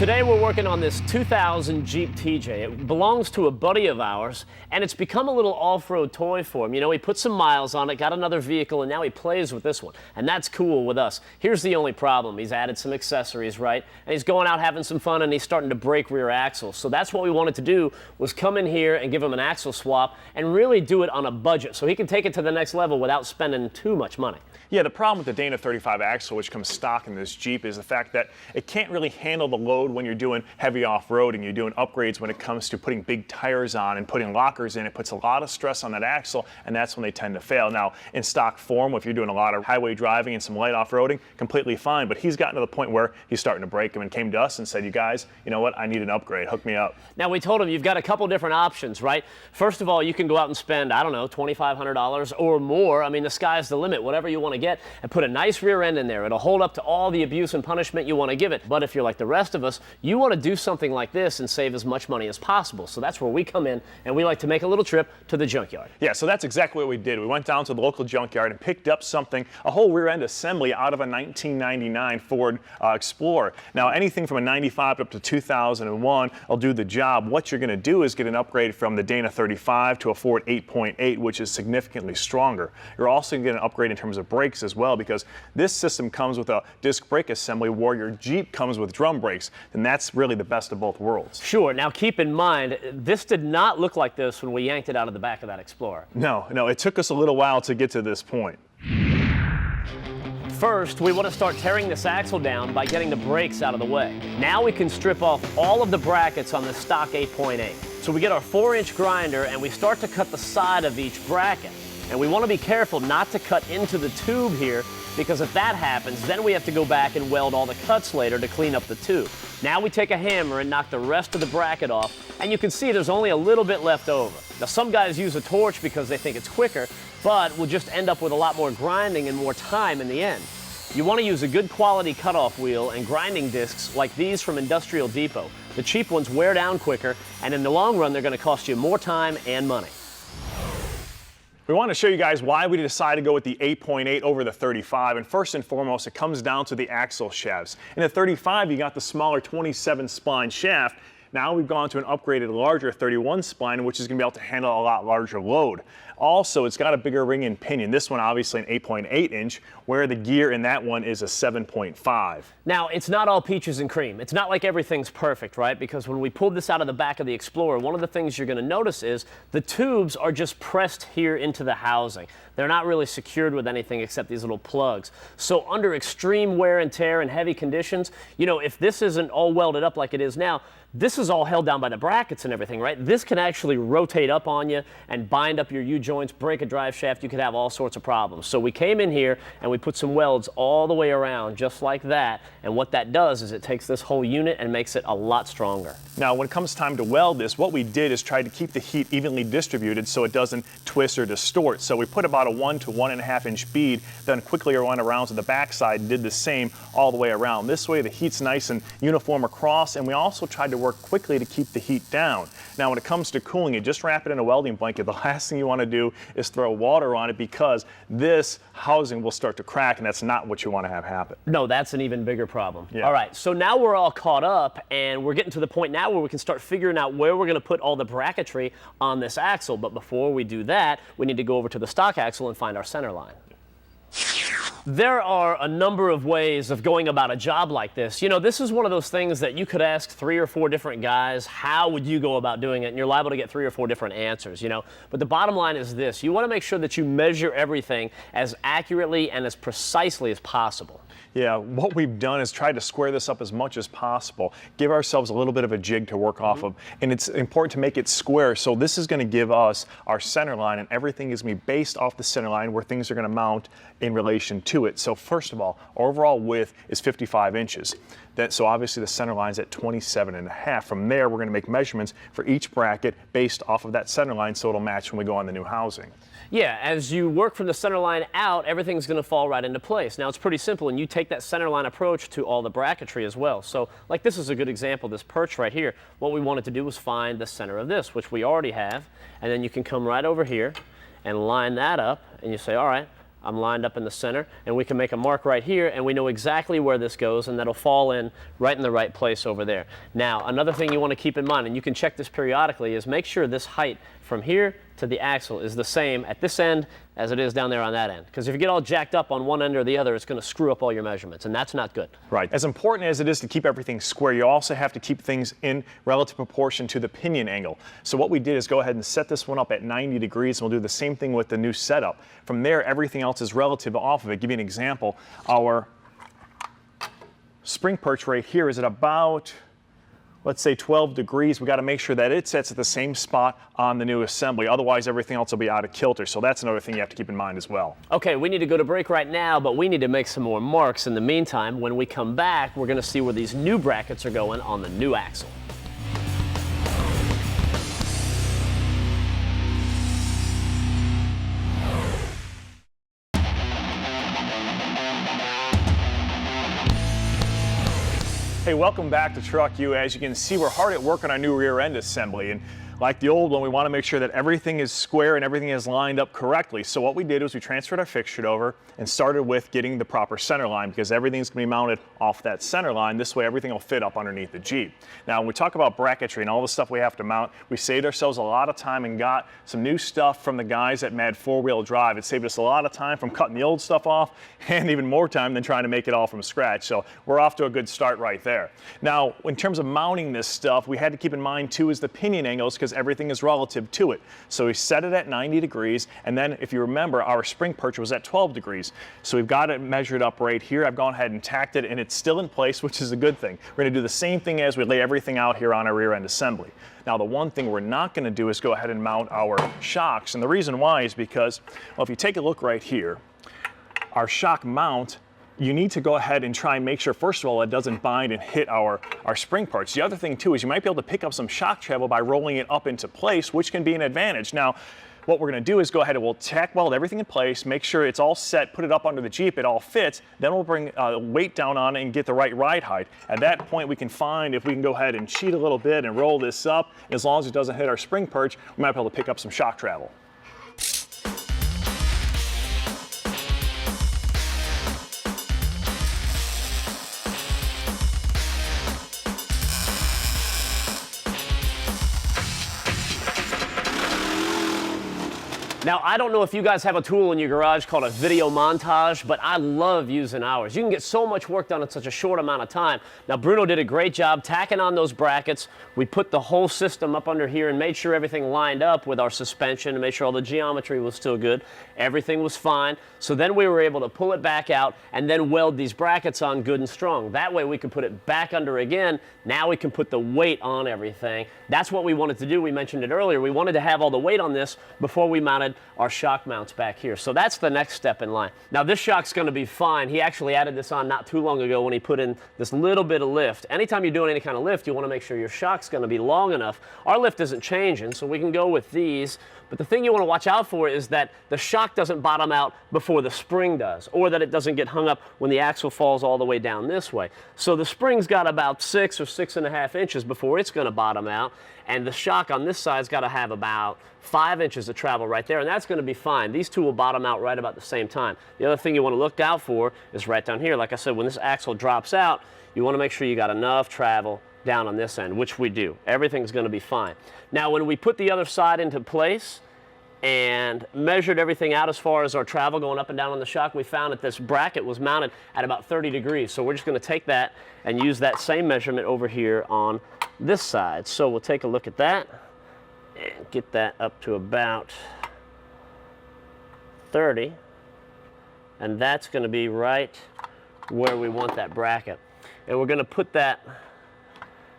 Today we're working on this 2000 Jeep TJ. It belongs to a buddy of ours, and it's become a little off-road toy for him. You know, he put some miles on it, got another vehicle, and now he plays with this one. And that's cool with us. Here's the only problem. He's added some accessories, right? And he's going out having some fun, and he's starting to break rear axles. So that's what we wanted to do, was come in here and give him an axle swap and really do it on a budget so he can take it to the next level without spending too much money. Yeah, the problem with the Dana 35 axle, which comes stock in this Jeep, is the fact that it can't really handle the load when you're doing heavy off-road and you're doing upgrades when it comes to putting big tires on and putting lockers in. It puts a lot of stress on that axle, and that's when they tend to fail. Now, in stock form, if you're doing a lot of highway driving and some light off-roading, completely fine, but he's gotten to the point where he's starting to break them and came to us and said, you guys, you know what, I need an upgrade, hook me up. Now, we told him you've got a couple different options, right? First of all, you can go out and spend, I don't know, $2,500 or more. I mean, the sky's the limit, whatever you want to get, and put a nice rear end in there. It'll hold up to all the abuse and punishment you want to give it. But if you're like the rest of us, you want to do something like this and save as much money as possible. So that's where we come in, and we like to make a little trip to the junkyard. Yeah, so that's exactly what we did. We went down to the local junkyard and picked up something, a whole rear end assembly out of a 1999 Ford Explorer. Now, anything from a 95 up to 2001 will do the job. What you're going to do is get an upgrade from the Dana 35 to a Ford 8.8, which is significantly stronger. You're also going to get an upgrade in terms of brakes as well, because this system comes with a disc brake assembly where your Jeep comes with drum brakes, and that's really the best of both worlds. Sure. Now, keep in mind, this did not look like this when we yanked it out of the back of that Explorer. No, it took us a little while to get to this point. First, we want to start tearing this axle down by getting the brakes out of the way. Now we can strip off all of the brackets on the stock 8.8. So we get our 4-inch grinder and we start to cut the side of each bracket. And we want to be careful not to cut into the tube here, because if that happens, then we have to go back and weld all the cuts later to clean up the tube. Now we take a hammer and knock the rest of the bracket off, and you can see there's only a little bit left over. Now, some guys use a torch because they think it's quicker, but we'll just end up with a lot more grinding and more time in the end. You want to use a good quality cutoff wheel and grinding discs like these from Industrial Depot. The cheap ones wear down quicker, and in the long run, they're going to cost you more time and money. We want to show you guys why we decided to go with the 8.8 over the 35, and first and foremost, it comes down to the axle shafts. In the 35, you got the smaller 27 spline shaft. Now we've gone to an upgraded larger 31 spline, which is going to be able to handle a lot larger load. Also, it's got a bigger ring and pinion. This one obviously an 8.8 inch, where the gear in that one is a 7.5. Now, it's not all peaches and cream. It's not like everything's perfect, right? Because when we pulled this out of the back of the Explorer, one of the things you're going to notice is the tubes are just pressed here into the housing. They're not really secured with anything except these little plugs. So under extreme wear and tear and heavy conditions, you know, if this isn't all welded up like it is now, this is all held down by the brackets and everything, right? This can actually rotate up on you and bind up your U-joints, break a drive shaft. You could have all sorts of problems. So we came in here and we put some welds all the way around just like that. And what that does is it takes this whole unit and makes it a lot stronger. Now, when it comes time to weld this, what we did is try to keep the heat evenly distributed so it doesn't twist or distort. So we put about a 1 to 1.5 inch bead, then quickly went around to the backside and did the same all the way around. This way the heat's nice and uniform across, and we also tried to work quickly to keep the heat down. Now, when it comes to cooling it, just wrap it in a welding blanket. The last thing you want to do is throw water on it, because this housing will start to crack, and that's not what you want to have happen. No, that's an even bigger problem. Yeah. All right, so now we're all caught up, and we're getting to the point now where we can start figuring out where we're going to put all the bracketry on this axle. But before we do that, we need to go over to the stock axle and find our center line. There are a number of ways of going about a job like this. You know, this is one of those things that you could ask 3 or 4 different guys, how would you go about doing it? And you're liable to get 3 or 4 different answers, you know. But the bottom line is this: you want to make sure that you measure everything as accurately and as precisely as possible. Yeah, what we've done is tried to square this up as much as possible, give ourselves a little bit of a jig to work off of, and it's important to make it square. So this is going to give us our center line, and everything is going to be based off the center line where things are going to mount in relation to it. So first of all, our overall width is 55 inches. So obviously the center line is at 27.5. From there, we're going to make measurements for each bracket based off of that center line, so it'll match when we go on the new housing. Yeah, as you work from the center line out, everything's going to fall right into place. Now, it's pretty simple, and you take that center line approach to all the bracketry as well. So, like, this is a good example, this perch right here. What we wanted to do was find the center of this, which we already have, and then you can come right over here and line that up, and you say, all right, I'm lined up in the center, and we can make a mark right here, and we know exactly where this goes, and that'll fall in right in the right place over there. Now, another thing you want to keep in mind, and you can check this periodically, is make sure this height from here to the axle is the same at this end as it is down there on that end. Because if you get all jacked up on one end or the other, it's going to screw up all your measurements, and that's not good. Right. As important as it is to keep everything square, you also have to keep things in relative proportion to the pinion angle. So what we did is go ahead and set this one up at 90 degrees, and we'll do the same thing with the new setup. From there, everything else is relative off of it. Give you an example. Our spring perch right here is at about, let's say 12 degrees. We got to make sure that it sets at the same spot on the new assembly. Otherwise, everything else will be out of kilter. So that's another thing you have to keep in mind as well. Okay, we need to go to break right now, but we need to make some more marks. In the meantime, when we come back, we're going to see where these new brackets are going on the new axle. Hey, welcome back to TruckU. As you can see, we're hard at work on our new rear end assembly, and like the old one, we want to make sure that everything is square and everything is lined up correctly. So what we did was we transferred our fixture over and started with getting the proper center line, because everything's going to be mounted off that center line. This way everything will fit up underneath the Jeep. Now when we talk about bracketry and all the stuff we have to mount, we saved ourselves a lot of time and got some new stuff from the guys at Mad 4-Wheel Drive. It saved us a lot of time from cutting the old stuff off, and even more time than trying to make it all from scratch. So we're off to a good start right there. Now in terms of mounting this stuff, we had to keep in mind too is the pinion angles, because everything is relative to it. So we set it at 90 degrees, and then if you remember, our spring perch was at 12 degrees. So we've got it measured up right here. I've gone ahead and tacked it, and it's still in place, which is a good thing. We're going to do the same thing as we lay everything out here on our rear end assembly. Now the one thing we're not going to do is go ahead and mount our shocks, and the reason why is because, well, if you take a look right here, our shock mount, you need to go ahead and try and make sure, first of all, it doesn't bind and hit our spring parts. The other thing too is you might be able to pick up some shock travel by rolling it up into place, which can be an advantage. Now, what we're going to do is go ahead and we'll tack weld everything in place, make sure it's all set, put it up under the Jeep, it all fits, then we'll bring weight down on it and get the right ride height. At that point, we can find if we can go ahead and cheat a little bit and roll this up. As long as it doesn't hit our spring perch, we might be able to pick up some shock travel. Now, I don't know if you guys have a tool in your garage called a video montage, but I love using ours. You can get so much work done in such a short amount of time. Now, Bruno did a great job tacking on those brackets. We put the whole system up under here and made sure everything lined up with our suspension and made sure all the geometry was still good. Everything was fine. So then we were able to pull it back out and then weld these brackets on good and strong. That way we could put it back under again. Now we can put the weight on everything. That's what we wanted to do. We mentioned it earlier. We wanted to have all the weight on this before we mounted our shock mounts back here. So that's the next step in line. Now this shock's going to be fine. He actually added this on not too long ago when he put in this little bit of lift. Anytime you're doing any kind of lift, you want to make sure your shock's going to be long enough. Our lift isn't changing, so we can go with these. But the thing you want to watch out for is that the shock doesn't bottom out before the spring does, or that it doesn't get hung up when the axle falls all the way down this way. So the spring's got about 6 or 6.5 inches before it's going to bottom out, and the shock on this side's got to have about 5 inches of travel right there, and that's going to be fine. These two will bottom out right about the same time. The other thing you want to look out for is right down here. Like I said, when this axle drops out, you want to make sure you got enough travel down on this end, which we do. Everything's going to be fine. Now, when we put the other side into place and measured everything out as far as our travel going up and down on the shock, we found that this bracket was mounted at about 30 degrees. So we're just going to take that and use that same measurement over here on this side. So we'll take a look at that and get that up to about 30. And that's going to be right where we want that bracket. And we're going to put that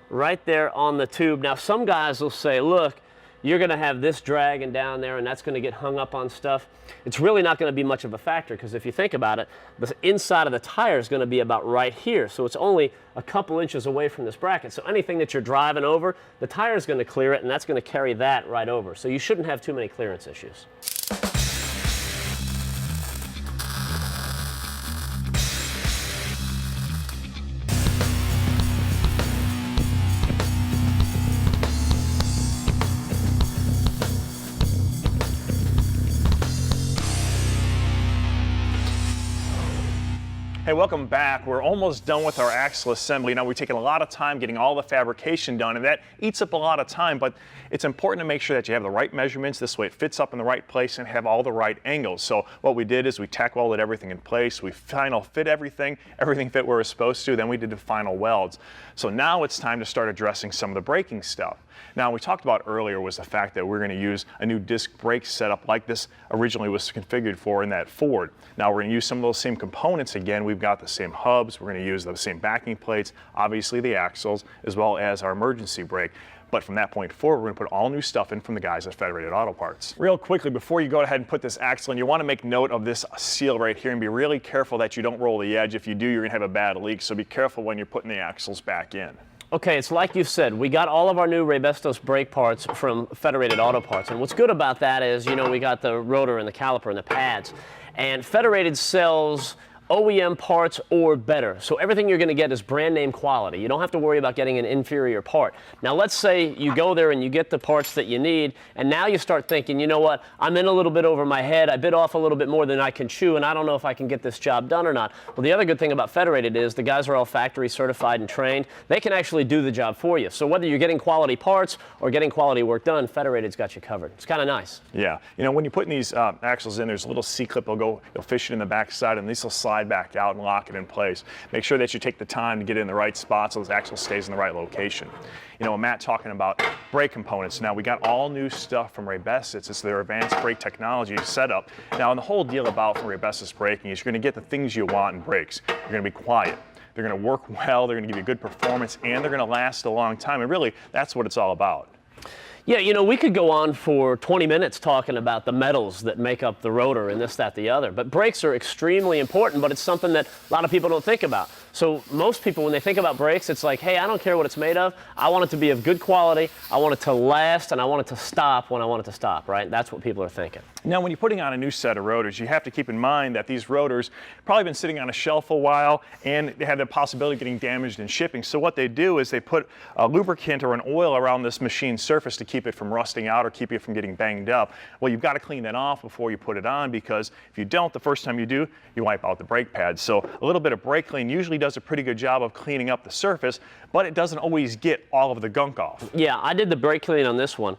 right there on the tube. Now some guys will say, look, you're going to have this dragging down there and that's going to get hung up on stuff. It's really not going to be much of a factor, because if you think about it, the inside of the tire is going to be about right here. So it's only a couple inches away from this bracket. So anything that you're driving over, the tire is going to clear it, and that's going to carry that right over. So you shouldn't have too many clearance issues. Hey, welcome back. We're almost done with our axle assembly. Now, we've taken a lot of time getting all the fabrication done, and that eats up a lot of time, but it's important to make sure that you have the right measurements. This way it fits up in the right place and have all the right angles. So what we did is we tack welded everything in place. We final fit everything fit where it was supposed to. Then we did the final welds. So now it's time to start addressing some of the braking stuff. Now, we talked about earlier was the fact that we're going to use a new disc brake setup like this originally was configured for in that Ford. Now, we're going to use some of those same components again. We've got the same hubs. We're going to use the same backing plates, obviously the axles, as well as our emergency brake. But from that point forward, we're going to put all new stuff in from the guys at Federated Auto Parts. Real quickly, before you go ahead and put this axle in, you want to make note of this seal right here and be really careful that you don't roll the edge. If you do, you're going to have a bad leak, so be careful when you're putting the axles back in. Okay, it's like you said, we got all of our new Raybestos brake parts from Federated Auto Parts. And what's good about that is, you know, we got the rotor and the caliper and the pads. And Federated sells OEM parts or better. So everything you're going to get is brand name quality. You don't have to worry about getting an inferior part. Now let's say you go there and you get the parts that you need, and now you start thinking, you know what, I'm in a little bit over my head, I bit off a little bit more than I can chew, and I don't know if I can get this job done or not. Well, the other good thing about Federated is the guys are all factory certified and trained. They can actually do the job for you. So whether you're getting quality parts or getting quality work done, Federated's got you covered. It's kind of nice. Yeah, you know, when you're putting these axles in, there's a little C-clip, you'll fish it in the back side, and these will slide back out and lock it in place. Make sure that you take the time to get it in the right spot so this axle stays in the right location. You know, Matt talking about brake components. Now, we got all new stuff from Raybestos. It's their advanced brake technology setup. Now, and the whole deal about from Raybestos braking is you're going to get the things you want in brakes. You're going to be quiet. They're going to work well. They're going to give you good performance, and they're going to last a long time. And really, that's what it's all about. Yeah, you know, we could go on for 20 minutes talking about the metals that make up the rotor and this, that, the other. But brakes are extremely important, but it's something that a lot of people don't think about. So most people, when they think about brakes, it's like, hey, I don't care what it's made of. I want it to be of good quality. I want it to last, and I want it to stop when I want it to stop, right? That's what people are thinking. Now, when you're putting on a new set of rotors, you have to keep in mind that these rotors probably been sitting on a shelf a while, and they have the possibility of getting damaged in shipping. So what they do is they put a lubricant or an oil around this machine's surface to keep it from rusting out or keep it from getting banged up. Well, you've got to clean that off before you put it on, because if you don't, the first time you do, you wipe out the brake pads. So a little bit of brake clean usually does a pretty good job of cleaning up the surface, but it doesn't always get all of the gunk off. Yeah, I did the brake clean on this one,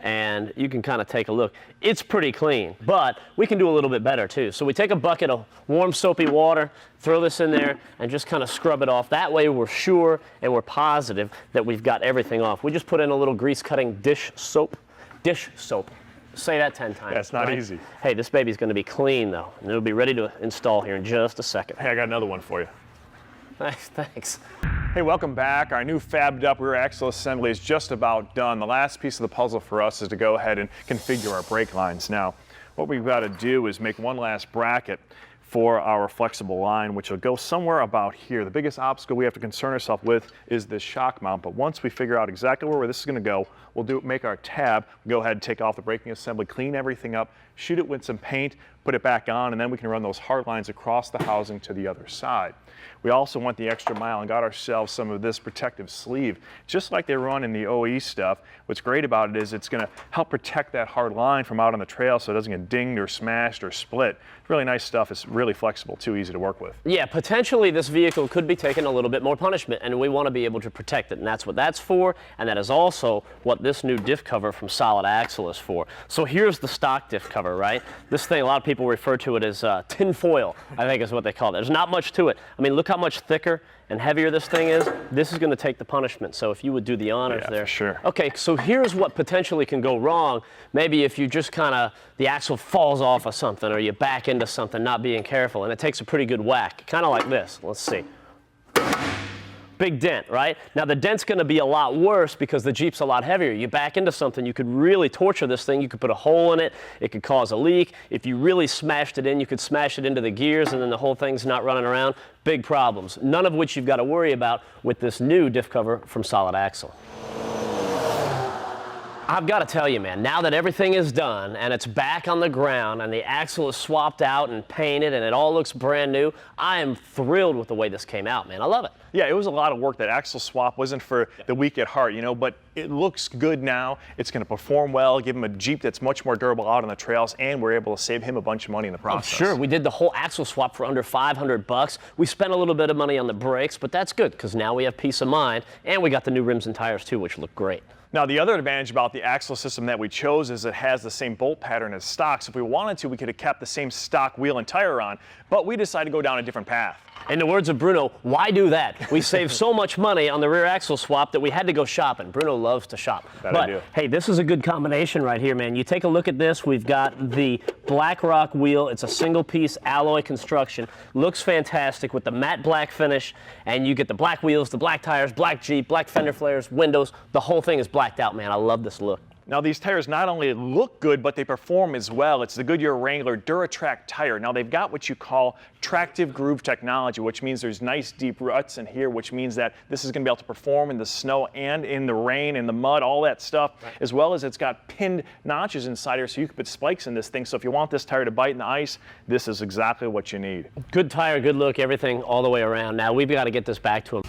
and you can kind of take a look. It's pretty clean, but we can do a little bit better too. So we take a bucket of warm soapy water, throw this in there, and just kind of scrub it off. That way we're sure and we're positive that we've got everything off. We just put in a little grease cutting dish soap. Say that 10 times. That's not right? easy. Hey, this baby's going to be clean though, and it'll be ready to install here in just a second. Hey, I got another one for you. Nice, thanks. Hey, welcome back. Our new fabbed up rear axle assembly is just about done. The last piece of the puzzle for us is to go ahead and configure our brake lines. Now, what we've got to do is make one last bracket for our flexible line, which will go somewhere about here. The biggest obstacle we have to concern ourselves with is this shock mount, but once we figure out exactly where this is going to go, we'll make our tab, go ahead and take off the braking assembly, clean everything up, shoot it with some paint, put it back on, and then we can run those hard lines across the housing to the other side. We also went the extra mile and got ourselves some of this protective sleeve, just like they run in the OE stuff. What's great about it is it's going to help protect that hard line from out on the trail so it doesn't get dinged or smashed or split. It's really nice stuff. It's really flexible too, easy to work with. Yeah, potentially this vehicle could be taking a little bit more punishment, and we want to be able to protect it, and that's what that's for, and that is also what this new diff cover from Solid Axle is for. So here's the stock diff cover, right? This thing, a lot of people refer to it as tin foil, I think is what they call it. There's not much to it. I mean, look how much thicker and heavier this thing is. This is going to take the punishment. So if you would do the honors there. For sure. Okay, so here's what potentially can go wrong. Maybe if you just kind of, the axle falls off of something or you back into something not being careful, and it takes a pretty good whack, kind of like this. Let's see. Big dent, right? Now the dent's going to be a lot worse because the Jeep's a lot heavier. You back into something, you could really torture this thing. You could put a hole in it. It could cause a leak. If you really smashed it in, you could smash it into the gears and then the whole thing's not running around. Big problems, none of which you've got to worry about with this new diff cover from Solid Axle. I've got to tell you, man, now that everything is done and it's back on the ground and the axle is swapped out and painted and it all looks brand new, I am thrilled with the way this came out, man. I love it. Yeah, it was a lot of work. That axle swap wasn't for the weak at heart, you know, but it looks good now. It's going to perform well, give him a Jeep that's much more durable out on the trails, and we're able to save him a bunch of money in the process. Oh, sure. We did the whole axle swap for under $500. We spent a little bit of money on the brakes, but that's good because now we have peace of mind, and we got the new rims and tires too, which look great. Now, the other advantage about the axle system that we chose is it has the same bolt pattern as stock. So if we wanted to, we could have kept the same stock wheel and tire on, but we decided to go down a different path. In the words of Bruno, why do that? We saved so much money on the rear axle swap that we had to go shopping. Bruno loves to shop. But hey, this is a good combination right here, man. You take a look at this. We've got the black rock wheel. It's a single piece alloy construction. Looks fantastic with the matte black finish, and you get the black wheels, the black tires, black Jeep, black fender flares, windows. The whole thing is blacked out, man. I love this look. Now, these tires not only look good, but they perform as well. It's the Goodyear Wrangler DuraTrack tire. Now, they've got what you call tractive groove technology, which means there's nice deep ruts in here, which means that this is going to be able to perform in the snow and in the rain, in the mud, all that stuff, as well as it's got pinned notches inside here so you can put spikes in this thing. So if you want this tire to bite in the ice, this is exactly what you need. Good tire, good look, everything all the way around. Now, we've got to get this back to him.